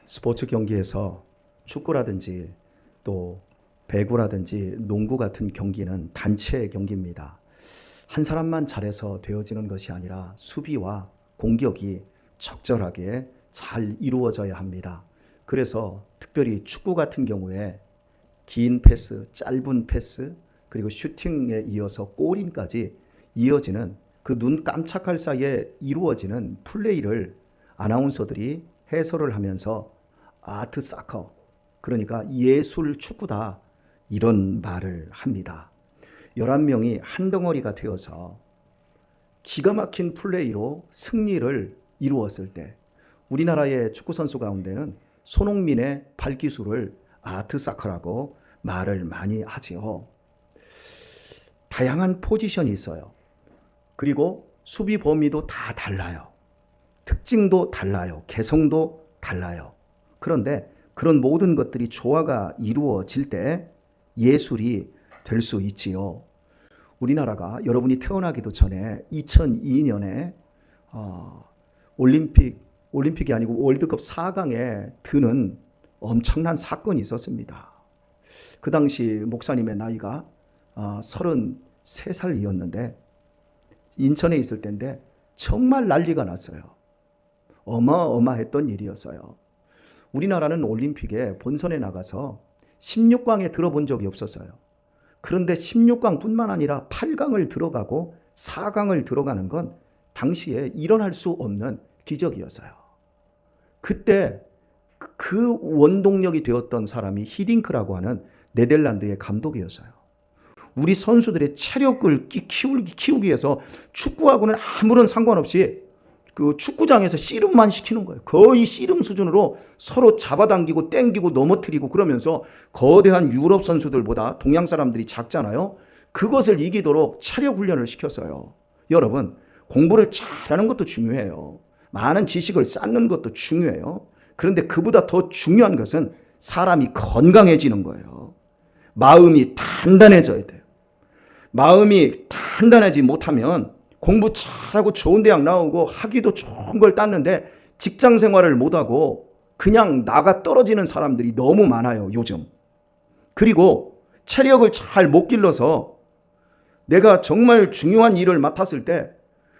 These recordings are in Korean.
스포츠 경기에서 축구라든지 또 배구라든지 농구 같은 경기는 단체 경기입니다. 한 사람만 잘해서 되어지는 것이 아니라 수비와 공격이 적절하게 잘 이루어져야 합니다. 그래서 특별히 축구 같은 경우에 긴 패스, 짧은 패스, 그리고 슈팅에 이어서 골인까지 이어지는 그 눈 깜짝할 사이에 이루어지는 플레이를 아나운서들이 해설을 하면서 아트 사커, 그러니까 예술 축구다, 이런 말을 합니다. 11명이 한 덩어리가 되어서 기가 막힌 플레이로 승리를 이루었을 때 우리나라의 축구 선수 가운데는 손흥민의 발기술을 아트 사커라고 말을 많이 하지요. 다양한 포지션이 있어요. 그리고 수비 범위도 다 달라요. 특징도 달라요. 개성도 달라요. 그런데 그런 모든 것들이 조화가 이루어질 때 예술이 될 수 있지요. 우리나라가 여러분이 태어나기도 전에 2002년에 올림픽이 아니고 월드컵 4강에 드는 엄청난 사건이 있었습니다. 그 당시 목사님의 나이가 33살이었는데 인천에 있을 때인데 정말 난리가 났어요. 어마어마했던 일이었어요. 우리나라는 올림픽에 본선에 나가서 16강에 들어본 적이 없었어요. 그런데 16강뿐만 아니라 8강을 들어가고 4강을 들어가는 건 당시에 일어날 수 없는 기적이었어요. 그때 그 원동력이 되었던 사람이 히딩크라고 하는 네덜란드의 감독이었어요. 우리 선수들의 체력을 키우기 위해서 축구하고는 아무런 상관없이 그 축구장에서 씨름만 시키는 거예요. 거의 씨름 수준으로 서로 잡아당기고 땡기고 넘어뜨리고 그러면서 거대한 유럽 선수들보다 동양 사람들이 작잖아요. 그것을 이기도록 체력 훈련을 시켰어요. 여러분, 공부를 잘하는 것도 중요해요. 많은 지식을 쌓는 것도 중요해요. 그런데 그보다 더 중요한 것은 사람이 건강해지는 거예요. 마음이 단단해져야 돼요. 마음이 단단하지 못하면 공부 잘하고 좋은 대학 나오고 학위도 좋은 걸 땄는데 직장 생활을 못하고 그냥 나가 떨어지는 사람들이 너무 많아요, 요즘. 그리고 체력을 잘 못 길러서 내가 정말 중요한 일을 맡았을 때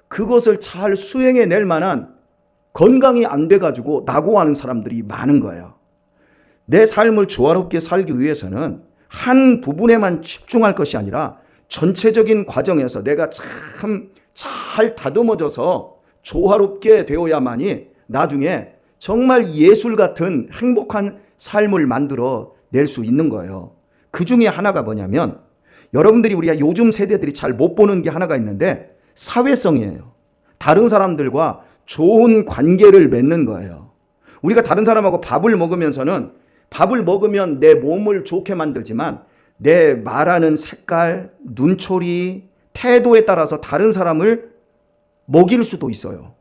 그것을 잘 수행해낼 만한 건강이 안 돼가지고 낙오하는 사람들이 많은 거예요. 내 삶을 조화롭게 살기 위해서는 한 부분에만 집중할 것이 아니라 전체적인 과정에서 내가 참 잘 다듬어져서 조화롭게 되어야만이 나중에 정말 예술 같은 행복한 삶을 만들어 낼 수 있는 거예요. 그 중에 하나가 뭐냐면 여러분들이 우리가 요즘 세대들이 잘 못 보는 게 하나가 있는데 사회성이에요. 다른 사람들과 좋은 관계를 맺는 거예요. 우리가 다른 사람하고 밥을 먹으면서는 밥을 먹으면 내 몸을 좋게 만들지만 내 말하는 색깔, 눈초리, 태도에 따라서 다른 사람을 먹일 수도 있어요.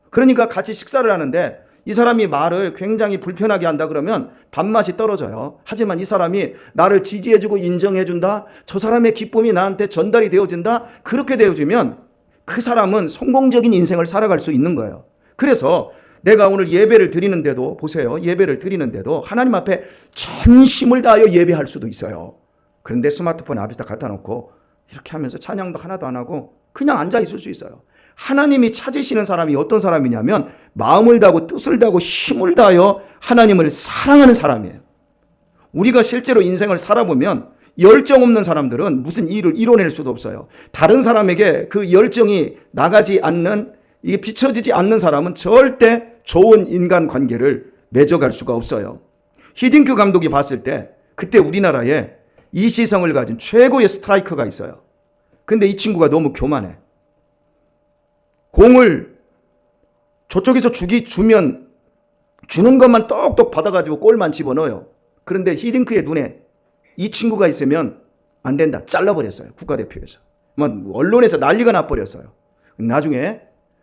그러니까 같이 식사를 하는데 이 사람이 말을 굉장히 불편하게 한다 그러면 밥맛이 떨어져요. 하지만 이 사람이 나를 지지해주고 인정해준다. 저 사람의 기쁨이 나한테 전달이 되어진다. 그렇게 되어지면 그 사람은 성공적인 인생을 살아갈 수 있는 거예요. 그래서 내가 오늘 예배를 드리는데도 보세요. 예배를 드리는데도 하나님 앞에 전심을 다하여 예배할 수도 있어요. 그런데 스마트폰 앞에다 갖다 놓고 이렇게 하면서 찬양도 하나도 안 하고 그냥 앉아 있을 수 있어요. 하나님이 찾으시는 사람이 어떤 사람이냐면 마음을 다하고 뜻을 다하고 힘을 다하여 하나님을 사랑하는 사람이에요. 우리가 실제로 인생을 살아보면 열정 없는 사람들은 무슨 일을 이뤄낼 수도 없어요. 다른 사람에게 그 열정이 나가지 않는, 이게 비춰지지 않는 사람은 절대 좋은 인간관계를 맺어갈 수가 없어요. 히딩크 감독이 봤을 때 그때 우리나라에 이시성을 가진 최고의 스트라이커가 있어요. 근데 이 친구가 너무 교만해. 공을 저쪽에서 주면 주는 것만 똑똑 받아가지고 골만 집어넣어요. 그런데 히딩크의 눈에 이 친구가 있으면 안 된다. 잘라버렸어요. 국가대표에서. 언론에서 난리가 나버렸어요. 나중에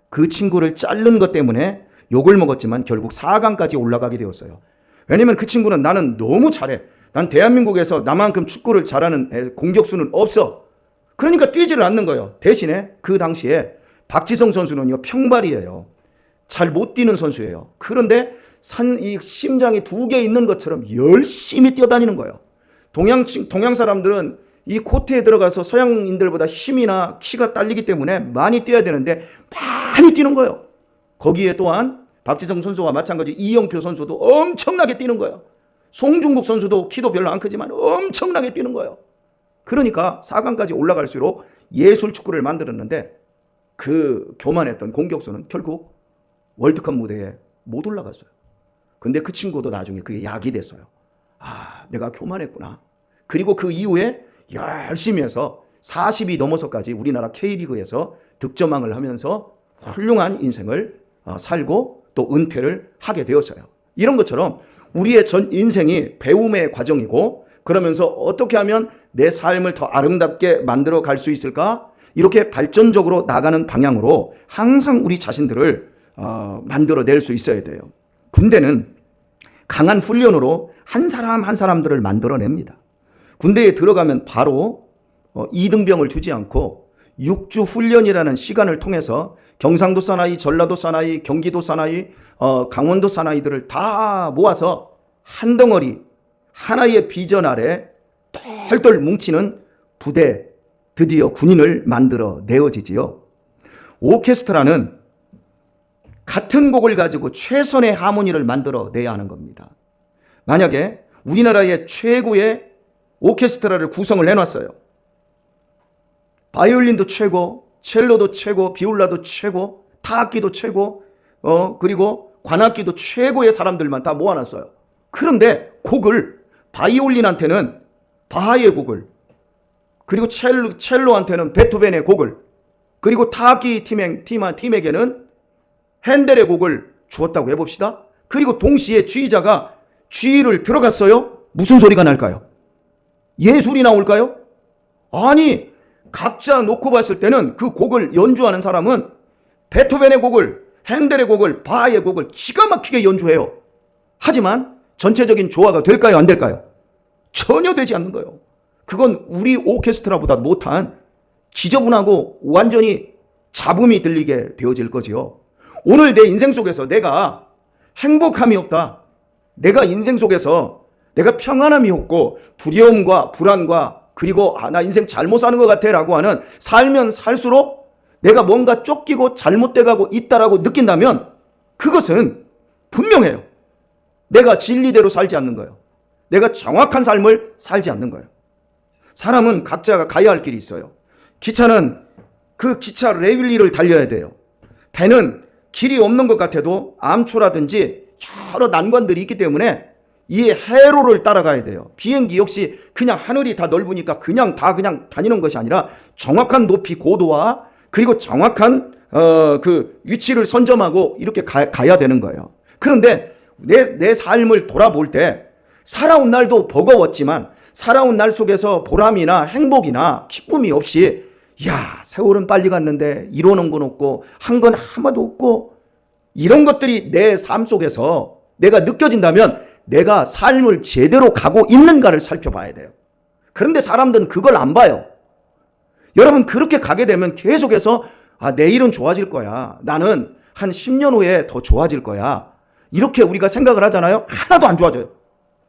그 친구를 자른 것 때문에 욕을 먹었지만 결국 4강까지 올라가게 되었어요. 왜냐면 그 친구는 나는 너무 잘해. 난 대한민국에서 나만큼 축구를 잘하는 공격수는 없어. 그러니까 뛰지를 않는 거예요. 대신에 그 당시에 박지성 선수는요, 평발이에요. 잘 못 뛰는 선수예요. 그런데 이 심장이 2개 있는 것처럼 열심히 뛰어다니는 거예요. 동양 사람들은 이 코트에 들어가서 서양인들보다 힘이나 키가 딸리기 때문에 많이 뛰어야 되는데 많이 뛰는 거예요. 거기에 또한 박지성 선수와 마찬가지 이영표 선수도 엄청나게 뛰는 거예요. 송중국 선수도 키도 별로 안 크지만 엄청나게 뛰는 거예요. 그러니까 4강까지 올라갈수록 예술 축구를 만들었는데 그 교만했던 공격수는 결국 월드컵 무대에 못 올라갔어요. 근데 그 친구도 나중에 그게 약이 됐어요. 아, 내가 교만했구나. 그리고 그 이후에 열심히 해서 40이 넘어서까지 우리나라 K리그에서 득점왕을 하면서 훌륭한 인생을 살고 또 은퇴를 하게 되었어요. 이런 것처럼 우리의 전 인생이 배움의 과정이고, 그러면서 어떻게 하면 내 삶을 더 아름답게 만들어 갈 수 있을까? 이렇게 발전적으로 나가는 방향으로 항상 우리 자신들을 만들어낼 수 있어야 돼요. 군대는 강한 훈련으로 한 사람 한 사람들을 만들어냅니다. 군대에 들어가면 바로 이등병을 주지 않고 6주 훈련이라는 시간을 통해서 경상도 사나이, 전라도 사나이, 경기도 사나이, 강원도 사나이들을 다 모아서 한 덩어리 하나의 비전 아래 똘똘 뭉치는 부대, 드디어 군인을 만들어 내어지지요. 오케스트라는 같은 곡을 가지고 최선의 하모니를 만들어 내야 하는 겁니다. 만약에 우리나라의 최고의 오케스트라를 구성을 해놨어요. 바이올린도 최고, 첼로도 최고, 비올라도 최고, 타악기도 최고, 그리고 관악기도 최고의 사람들만 다 모아놨어요. 그런데 곡을 바이올린한테는 바하의 곡을, 그리고 첼로한테는 베토벤의 곡을, 그리고 타악기 팀에게는 핸델의 곡을 주었다고 해봅시다. 그리고 동시에 G자가 G를 들어갔어요. 무슨 소리가 날까요? 예술이 나올까요? 아니, 각자 놓고 봤을 때는 그 곡을 연주하는 사람은 베토벤의 곡을, 핸델의 곡을, 바하의 곡을 기가 막히게 연주해요. 하지만 전체적인 조화가 될까요? 안 될까요? 전혀 되지 않는 거예요. 그건 우리 오케스트라보다 못한 지저분하고 완전히 잡음이 들리게 되어질 거지요. 오늘 내 인생 속에서 내가 행복함이 없다, 내가 인생 속에서 내가 평안함이 없고 두려움과 불안과 그리고 나 인생 잘못 사는 것 같아 라고 하는, 살면 살수록 내가 뭔가 쫓기고 잘못돼가고 있다라고 느낀다면 그것은 분명해요. 내가 진리대로 살지 않는 거예요. 내가 정확한 삶을 살지 않는 거예요. 사람은 각자가 가야 할 길이 있어요. 기차는 그 기차 레일리를 달려야 돼요. 배는 길이 없는 것 같아도 암초라든지 여러 난관들이 있기 때문에 이 해로를 따라가야 돼요. 비행기 역시 그냥 하늘이 다 넓으니까 그냥 다니는 것이 아니라 정확한 높이, 고도와 그리고 정확한 그 위치를 선점하고 이렇게 가야 되는 거예요. 그런데 내 삶을 돌아볼 때 살아온 날도 버거웠지만 살아온 날 속에서 보람이나 행복이나 기쁨이 없이, 야, 세월은 빨리 갔는데 이뤄놓은 건 없고 한 건 하나도 없고, 이런 것들이 내 삶 속에서 내가 느껴진다면 내가 삶을 제대로 가고 있는가를 살펴봐야 돼요. 그런데 사람들은 그걸 안 봐요. 여러분, 그렇게 가게 되면 계속해서 내일은 좋아질 거야, 나는 한 10년 후에 더 좋아질 거야, 이렇게 우리가 생각을 하잖아요. 하나도 안 좋아져요.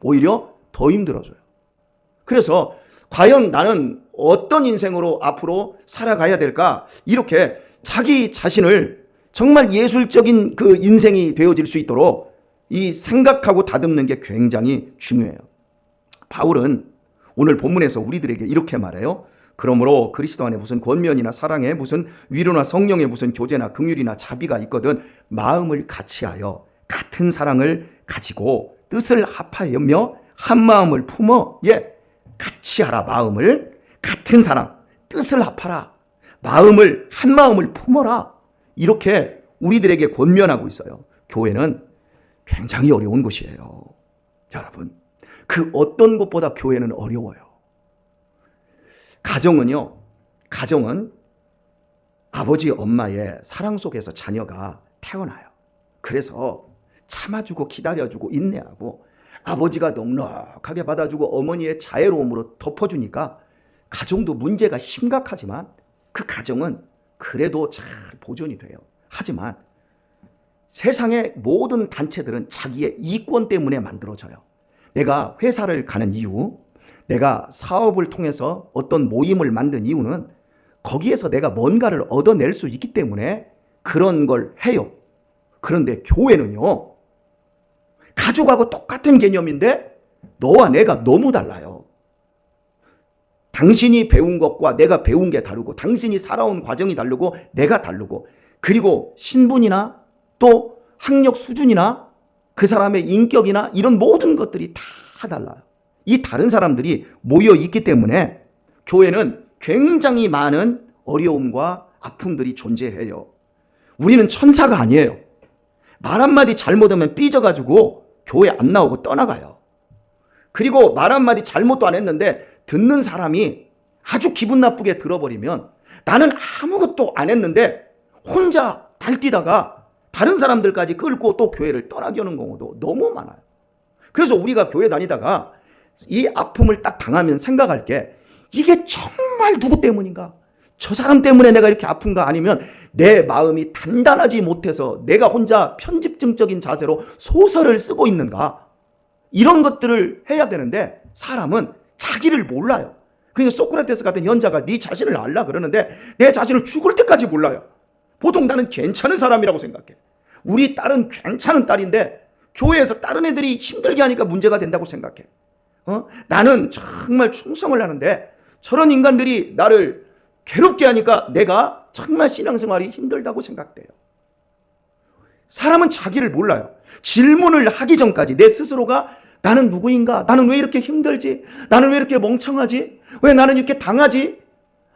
오히려 더 힘들어져요. 그래서 과연 나는 어떤 인생으로 앞으로 살아가야 될까, 이렇게 자기 자신을 정말 예술적인 그 인생이 되어질 수 있도록 이 생각하고 다듬는 게 굉장히 중요해요. 바울은 오늘 본문에서 우리들에게 이렇게 말해요. 그러므로 그리스도 안에 무슨 권면이나 사랑에 무슨 위로나 성령에 무슨 교제나 긍휼이나 자비가 있거든 마음을 같이하여 같은 사랑을 가지고 뜻을 합하여며 한 마음을 품어 같이 하라. 마음을 같은 사랑, 뜻을 합하라. 마음을 한 마음을 품어라. 이렇게 우리들에게 권면하고 있어요. 교회는 굉장히 어려운 곳이에요. 여러분, 그 어떤 것보다 교회는 어려워요. 가정은 아버지 엄마의 사랑 속에서 자녀가 태어나요. 그래서 참아주고 기다려주고 인내하고 아버지가 넉넉하게 받아주고 어머니의 자애로움으로 덮어주니까 가정도 문제가 심각하지만 그 가정은 그래도 잘 보존이 돼요. 하지만 세상의 모든 단체들은 자기의 이권 때문에 만들어져요. 내가 회사를 가는 이유, 내가 사업을 통해서 어떤 모임을 만든 이유는 거기에서 내가 뭔가를 얻어낼 수 있기 때문에 그런 걸 해요. 그런데 교회는요, 가족하고 똑같은 개념인데 너와 내가 너무 달라요. 당신이 배운 것과 내가 배운 게 다르고, 당신이 살아온 과정이 다르고, 내가 다르고, 그리고 신분이나 또 학력 수준이나 그 사람의 인격이나 이런 모든 것들이 다 달라요. 이 다른 사람들이 모여 있기 때문에 교회는 굉장히 많은 어려움과 아픔들이 존재해요. 우리는 천사가 아니에요. 말 한마디 잘못하면 삐져가지고 교회 안 나오고 떠나가요. 그리고 말 한마디 잘못도 안 했는데 듣는 사람이 아주 기분 나쁘게 들어버리면 나는 아무것도 안 했는데 혼자 날뛰다가 다른 사람들까지 끌고 또 교회를 떠나게 하는 경우도 너무 많아요. 그래서 우리가 교회 다니다가 이 아픔을 딱 당하면 생각할 게, 이게 정말 누구 때문인가? 저 사람 때문에 내가 이렇게 아픈가? 아니면 내 마음이 단단하지 못해서 내가 혼자 편집증적인 자세로 소설을 쓰고 있는가? 이런 것들을 해야 되는데 사람은 자기를 몰라요. 그러니까 소크라테스 같은 현자가 네 자신을 알라 그러는데 내 자신을 죽을 때까지 몰라요. 보통 나는 괜찮은 사람이라고 생각해. 우리 딸은 괜찮은 딸인데 교회에서 다른 애들이 힘들게 하니까 문제가 된다고 생각해. 나는 정말 충성을 하는데 저런 인간들이 나를 괴롭게 하니까 내가 정말 신앙생활이 힘들다고 생각돼요. 사람은 자기를 몰라요. 질문을 하기 전까지 내 스스로가 나는 누구인가? 나는 왜 이렇게 힘들지? 나는 왜 이렇게 멍청하지? 왜 나는 이렇게 당하지?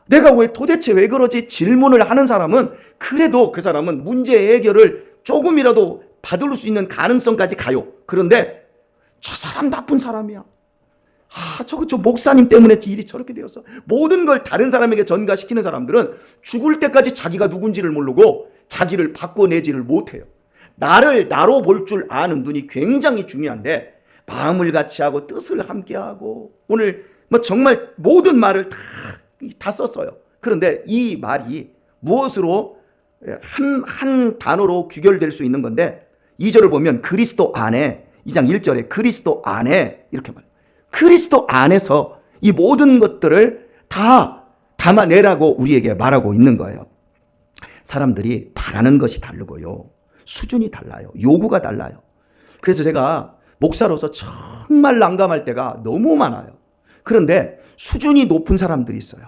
내가 왜 도대체 왜 그러지? 질문을 하는 사람은 그래도 그 사람은 문제 해결을 조금이라도 받을 수 있는 가능성까지 가요. 그런데 저 사람 나쁜 사람이야. 저 목사님 때문에 일이 저렇게 되었어. 모든 걸 다른 사람에게 전가시키는 사람들은 죽을 때까지 자기가 누군지를 모르고 자기를 바꿔내지를 못해요. 나를 나로 볼 줄 아는 눈이 굉장히 중요한데 마음을 같이 하고 뜻을 함께 하고 오늘 정말 모든 말을 다 썼어요. 그런데 이 말이 무엇으로 한 단어로 귀결될 수 있는 건데 2절을 보면 그리스도 안에 2장 1절에 그리스도 안에 이렇게 말해요. 그리스도 안에서 이 모든 것들을 다 담아내라고 우리에게 말하고 있는 거예요. 사람들이 바라는 것이 다르고요. 수준이 달라요. 요구가 달라요. 그래서 제가 목사로서 정말 난감할 때가 너무 많아요. 그런데 수준이 높은 사람들이 있어요.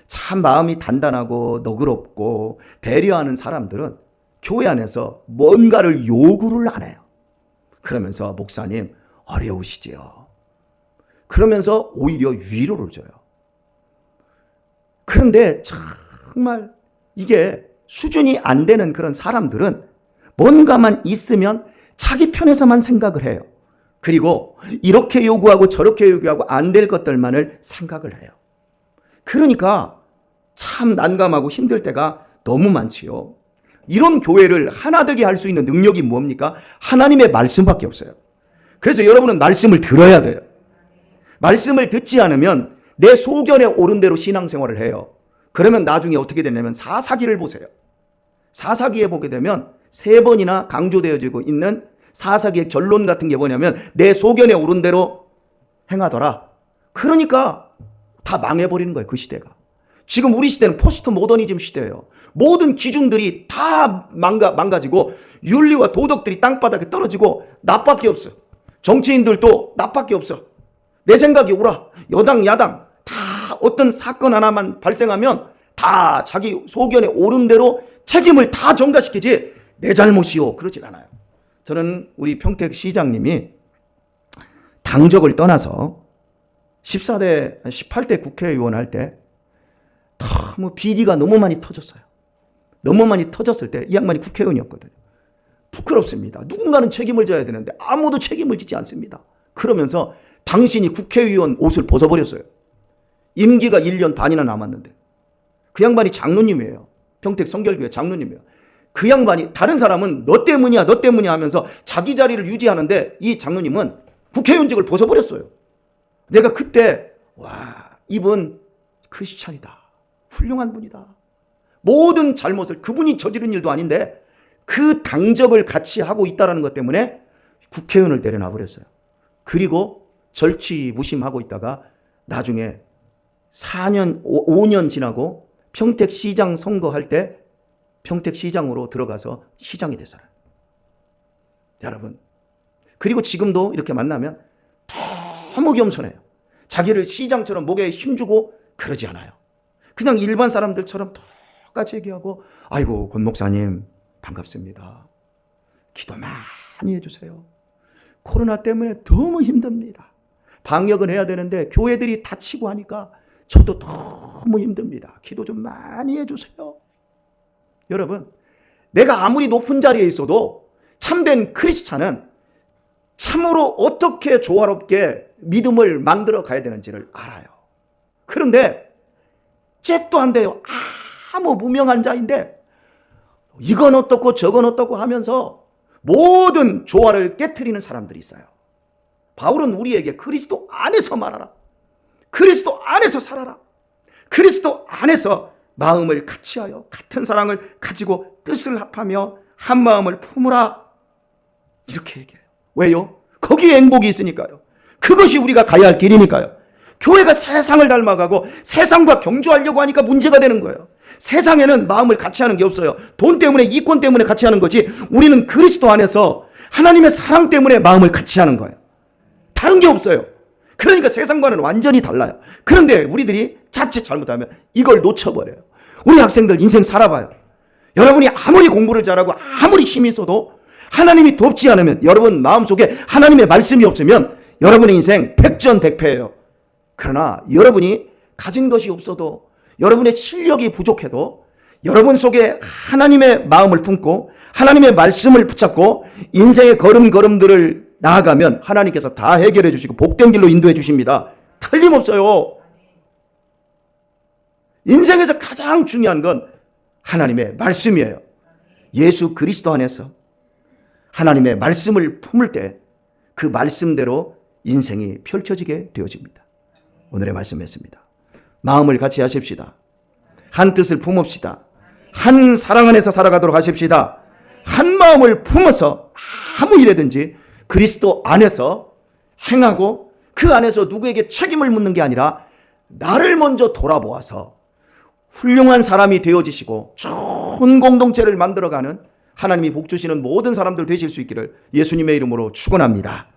참 마음이 단단하고 너그럽고 배려하는 사람들은 교회 안에서 뭔가를 요구를 안 해요. 그러면서 목사님 어려우시지요. 그러면서 오히려 위로를 줘요. 그런데 정말 이게 수준이 안 되는 그런 사람들은 뭔가만 있으면 자기 편에서만 생각을 해요. 그리고 이렇게 요구하고 저렇게 요구하고 안 될 것들만을 생각을 해요. 그러니까 참 난감하고 힘들 때가 너무 많지요. 이런 교회를 하나 되게 할 수 있는 능력이 뭡니까? 하나님의 말씀밖에 없어요. 그래서 여러분은 말씀을 들어야 돼요. 말씀을 듣지 않으면 내 소견에 오른 대로 신앙생활을 해요. 그러면 나중에 어떻게 되냐면 사사기를 보세요. 사사기에 보게 되면 3번이나 강조되어지고 있는 사사기의 결론 같은 게 뭐냐면 내 소견에 오른 대로 행하더라. 그러니까 다 망해버리는 거예요. 그 시대가. 지금 우리 시대는 포스트 모더니즘 시대예요. 모든 기준들이 다 망가지고 윤리와 도덕들이 땅바닥에 떨어지고 나밖에 없어. 정치인들도 나밖에 없어. 내 생각이 옳아. 여당 야당 다 어떤 사건 하나만 발생하면 다 자기 소견에 오른 대로 책임을 다 전가시키지 내 잘못이요 그러진 않아요. 저는 우리 평택 시장님이 당적을 떠나서 18대 국회의원 할 때 너무 비리가 너무 많이 터졌어요. 너무 많이 터졌을 때 이 양반이 국회의원이었거든요. 부끄럽습니다. 누군가는 책임을 져야 되는데 아무도 책임을 지지 않습니다. 그러면서 당신이 국회의원 옷을 벗어버렸어요. 임기가 1년 반이나 남았는데. 그 양반이 장로님이에요. 평택 성결교회 장로님이에요. 그 양반이 다른 사람은 너 때문이야 너 때문이야 하면서 자기 자리를 유지하는데 이 장로님은 국회의원직을 벗어버렸어요. 내가 그때 와 이분 크리스찬이다. 훌륭한 분이다. 모든 잘못을 그분이 저지른 일도 아닌데 그 당적을 같이 하고 있다는 것 때문에 국회의원을 내려놔 버렸어요. 그리고 절치무심하고 있다가 나중에 4년, 5년 지나고 평택시장 선거할 때 평택시장으로 들어가서 시장이 됐어요. 여러분. 그리고 지금도 이렇게 만나면 너무 겸손해요. 자기를 시장처럼 목에 힘주고 그러지 않아요. 그냥 일반 사람들처럼 똑같이 얘기하고, 아이고 권 목사님 반갑습니다. 기도 많이 해주세요. 코로나 때문에 너무 힘듭니다. 방역은 해야 되는데 교회들이 다치고 하니까 저도 너무 힘듭니다. 기도 좀 많이 해주세요. 여러분, 내가 아무리 높은 자리에 있어도 참된 크리스찬은 참으로 어떻게 조화롭게 믿음을 만들어 가야 되는지를 알아요. 그런데 잽도 안 돼요. 아무 무명한 자인데 이건 어떻고 저건 어떻고 하면서 모든 조화를 깨트리는 사람들이 있어요. 바울은 우리에게 그리스도 안에서 말하라. 그리스도 안에서 살아라. 그리스도 안에서 마음을 같이하여 같은 사랑을 가지고 뜻을 합하며 한 마음을 품으라. 이렇게 얘기해요. 왜요? 거기에 행복이 있으니까요. 그것이 우리가 가야 할 길이니까요. 교회가 세상을 닮아가고 세상과 경주하려고 하니까 문제가 되는 거예요. 세상에는 마음을 같이 하는 게 없어요. 돈 때문에, 이권 때문에 같이 하는 거지, 우리는 그리스도 안에서 하나님의 사랑 때문에 마음을 같이 하는 거예요. 다른 게 없어요. 그러니까 세상과는 완전히 달라요. 그런데 우리들이 자칫 잘못하면 이걸 놓쳐버려요. 우리 학생들 인생 살아봐요. 여러분이 아무리 공부를 잘하고 아무리 힘이 있어도 하나님이 돕지 않으면, 여러분 마음속에 하나님의 말씀이 없으면 여러분의 인생 백전백패예요. 그러나 여러분이 가진 것이 없어도, 여러분의 실력이 부족해도 여러분 속에 하나님의 마음을 품고 하나님의 말씀을 붙잡고 인생의 걸음걸음들을 나아가면 하나님께서 다 해결해 주시고 복된 길로 인도해 주십니다. 틀림없어요. 인생에서 가장 중요한 건 하나님의 말씀이에요. 예수 그리스도 안에서 하나님의 말씀을 품을 때 그 말씀대로 인생이 펼쳐지게 되어집니다. 오늘의 말씀이었습니다. 마음을 같이 하십시다. 한 뜻을 품읍시다. 한 사랑 안에서 살아가도록 하십시다. 한 마음을 품어서 아무 일에든지 그리스도 안에서 행하고 그 안에서 누구에게 책임을 묻는 게 아니라 나를 먼저 돌아보아서 훌륭한 사람이 되어지시고 좋은 공동체를 만들어가는 하나님이 복 주시는 모든 사람들 되실 수 있기를 예수님의 이름으로 축원합니다.